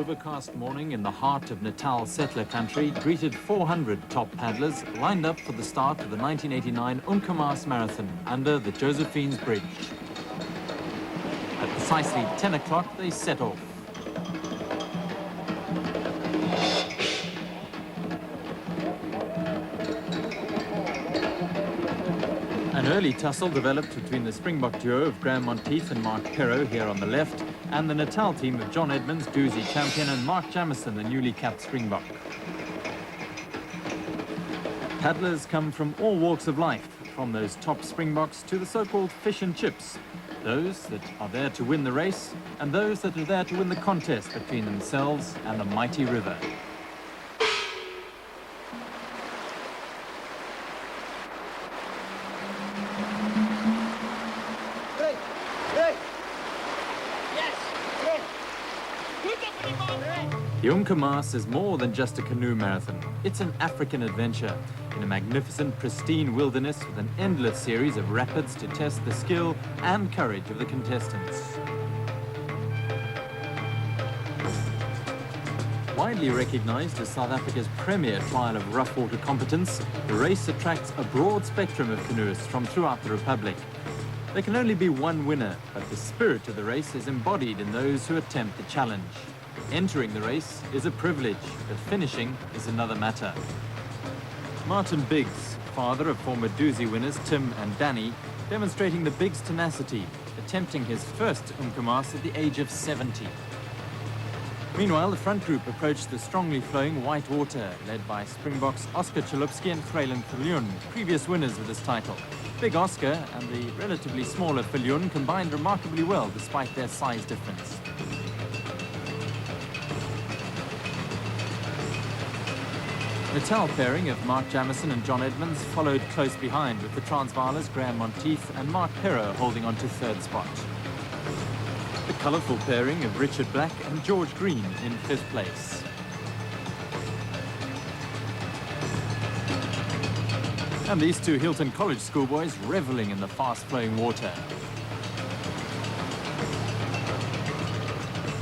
overcast morning in the heart of Natal settler country greeted 400 top paddlers lined up for the start of the 1989 Umkomaas Marathon under the Josephine's Bridge. At precisely 10 o'clock, they set off. An early tussle developed between the Springbok duo of Graham Monteith and Mark Perrow here on the left, and the Natal team of John Edmonds, Doozy champion, and Mark Jamieson, the newly capped Springbok. Paddlers come from all walks of life, from those top Springboks to the so-called fish and chips, those that are there to win the race, and those that are there to win the contest between themselves and the mighty river. The Umkomaas is more than just a canoe marathon. It's an African adventure in a magnificent, pristine wilderness with an endless series of rapids to test the skill and courage of the contestants. Widely recognized as South Africa's premier trial of rough water competence, the race attracts a broad spectrum of canoeists from throughout the Republic. There can only be one winner, but the spirit of the race is embodied in those who attempt the challenge. Entering the race is a privilege, but finishing is another matter. Martin Biggs, father of former Doozy winners Tim and Danny, demonstrating the Biggs tenacity, attempting his first Umkomaas at the age of 70. Meanwhile, the front group approached the strongly flowing white water, led by Springboks Oscar Chalupsky and Vreeland Viljoen, previous winners of this title. Big Oscar and the relatively smaller Viljoen combined remarkably well despite their size difference. Natal pairing of Mark Jamieson and John Edmonds followed close behind, with the Transvaalers Graham Monteith and Mark Perrow holding on to third spot. The colourful pairing of Richard Black and George Green in fifth place. And these two Hilton College schoolboys revelling in the fast-flowing water.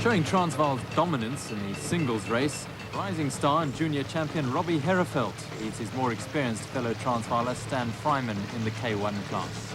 Showing Transvaal's dominance in the singles race, rising star and junior champion Robbie Herefeld leads his more experienced fellow Transvaaler Stan Fryman in the K1 class.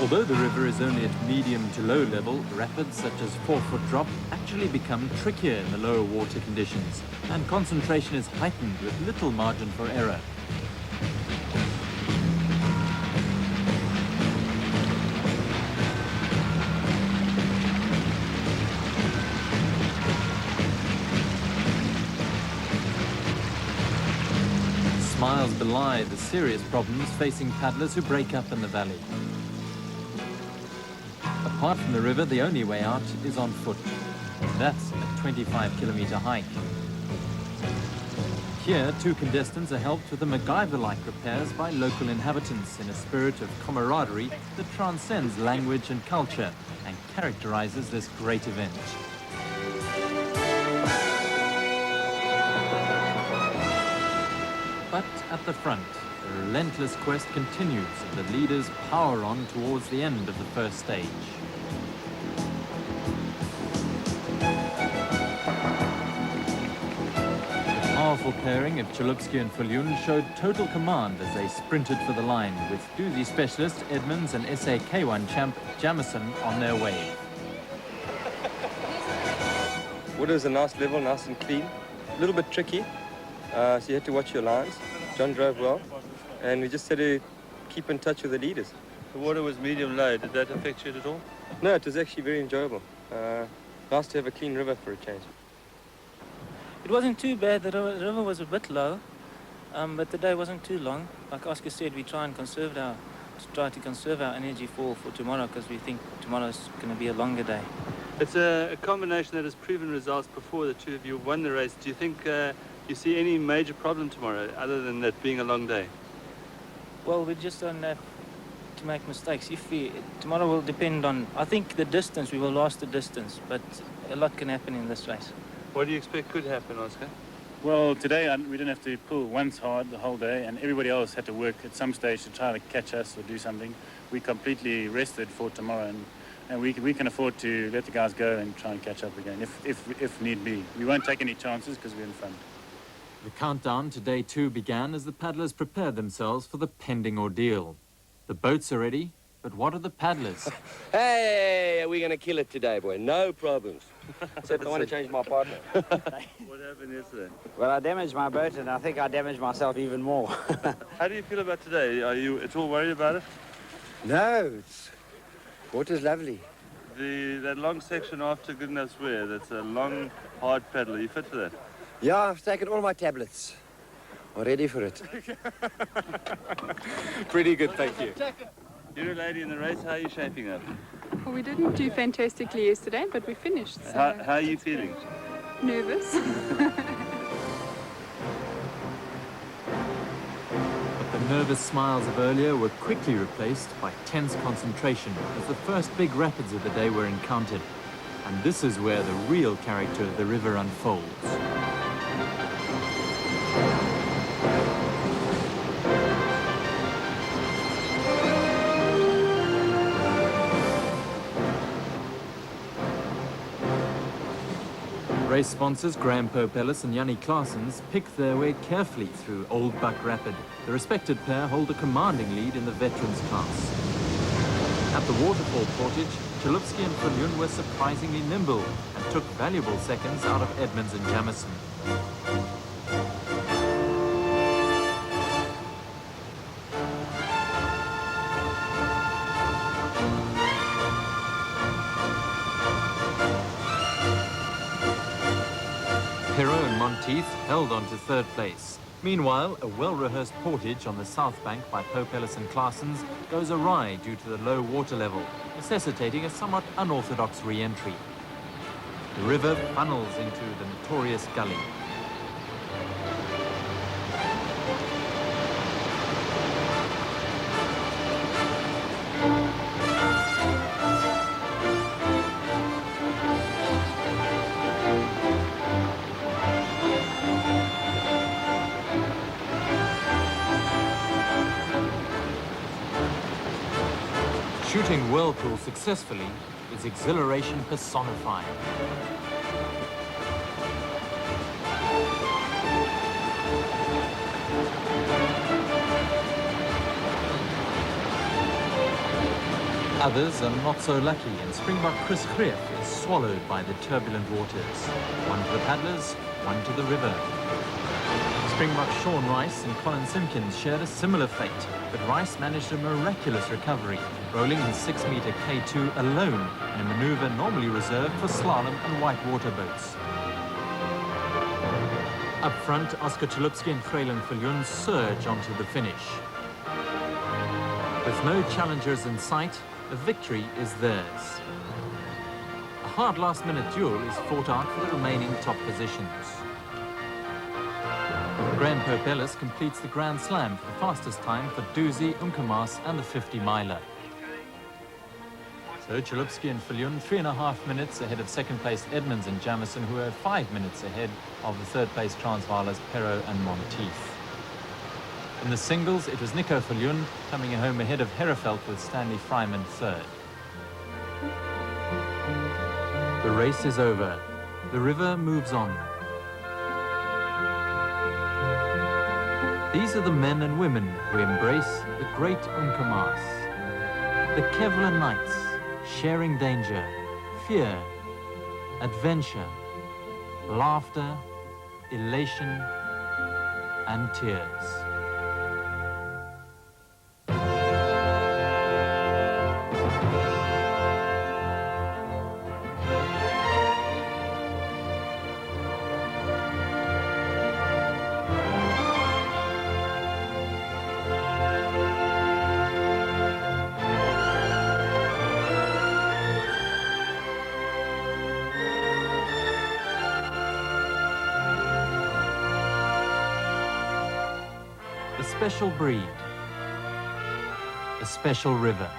Although the river is only at medium to low level, rapids such as 4-foot drop actually become trickier in the lower water conditions, and concentration is heightened with little margin for error. Smiles belie the serious problems facing paddlers who break up in the valley. Apart from the river, the only way out is on foot. That's a 25-kilometer hike. Here, two contestants are helped with the MacGyver-like repairs by local inhabitants in a spirit of camaraderie that transcends language and culture and characterizes this great event. But at the front, the relentless quest continues as the leaders power on towards the end of the first stage. The powerful pairing of Chalupsky and Viljoen showed total command as they sprinted for the line, with Doozy specialist Edmonds and SA K1 champ Jamieson on their way. Water is a nice level, nice and clean. A little bit tricky, so you had to watch your lines. John drove well, and we just had to keep in touch with the leaders. The water was medium low. Did that affect you at all? No, it was actually very enjoyable. Nice to have a clean river for a change. It wasn't too bad. The river was a bit low, but the day wasn't too long. Like Oscar said, we try to conserve our energy for tomorrow, because we think tomorrow's going to be a longer day. It's a combination that has proven results before. The two of you won the race. Do you think You see any major problem tomorrow other than that being a long day? Well, we just don't have to make mistakes. Tomorrow will depend on, I think the distance, we will last the distance, but a lot can happen in this race. What do you expect could happen, Oscar? Well, today we didn't have to pull once hard the whole day, and everybody else had to work at some stage to try to catch us or do something. We completely rested for tomorrow, and we can afford to let the guys go and try and catch up again, if need be. We won't take any chances because we're in front. The countdown to day 2 began as the paddlers prepared themselves for the pending ordeal. The boats are ready, but what are the paddlers? Hey, we're going to kill it today, boy. No problems. Except I want to change my partner. What happened yesterday? Well, I damaged my boat, and I think I damaged myself even more. How do you feel about today? Are you at all worried about it? No, water's lovely. That long section after Goodness Weir, that's a long, hard paddle. Are you fit for that? Yeah, I've taken all my tablets. I'm ready for it. Pretty good, thank you. You're a lady in the race. How are you shaping up? Well, we didn't do fantastically yesterday, but we finished. So How are you feeling? nervous. But the nervous smiles of earlier were quickly replaced by tense concentration as the first big rapids of the day were encountered. And this is where the real character of the river unfolds. Race sponsors Graham Popellis and Yanni Claessens pick their way carefully through Old Buck Rapid. The respected pair hold a commanding lead in the veterans class. At the waterfall portage, Chalupsky and Viljoen were surprisingly nimble and took valuable seconds out of Edmonds and Jamison. Perrault and Monteith held on to third place. Meanwhile, a well-rehearsed portage on the south bank by Popellis and Claessens goes awry due to the low water level, necessitating a somewhat unorthodox re-entry. The river funnels into the notorious gully. Shooting whirlpool successfully is exhilaration personified. Others are not so lucky, and Springbok Chris Greef is swallowed by the turbulent waters. One to the paddlers, one to the river. Springbok Sean Rice and Colin Simpkins shared a similar fate, but Rice managed a miraculous recovery, rolling his 6-meter K2 alone in a maneuver normally reserved for slalom and whitewater boats. Up front, Oscar Chalupsky and Freeland Viljoen surge onto the finish. With no challengers in sight, a victory is theirs. A hard last-minute duel is fought out for the remaining top positions. Graham Popellis completes the Grand Slam for the fastest time for Doozy, Umkomaas and the 50-miler. So Chalupsky and Viljoen 3.5 minutes ahead of second-place Edmonds and Jamison, who are 5 minutes ahead of the third-place Transvaalers Perrault and Monteith. In the singles, it was Nico Viljoen coming home ahead of Herefeld with Stanley Fryman third. The race is over. The river moves on. These are the men and women who embrace the great Umkomaas. The Kevlar Knights, sharing danger, fear, adventure, laughter, elation, and tears. A special breed. A special river.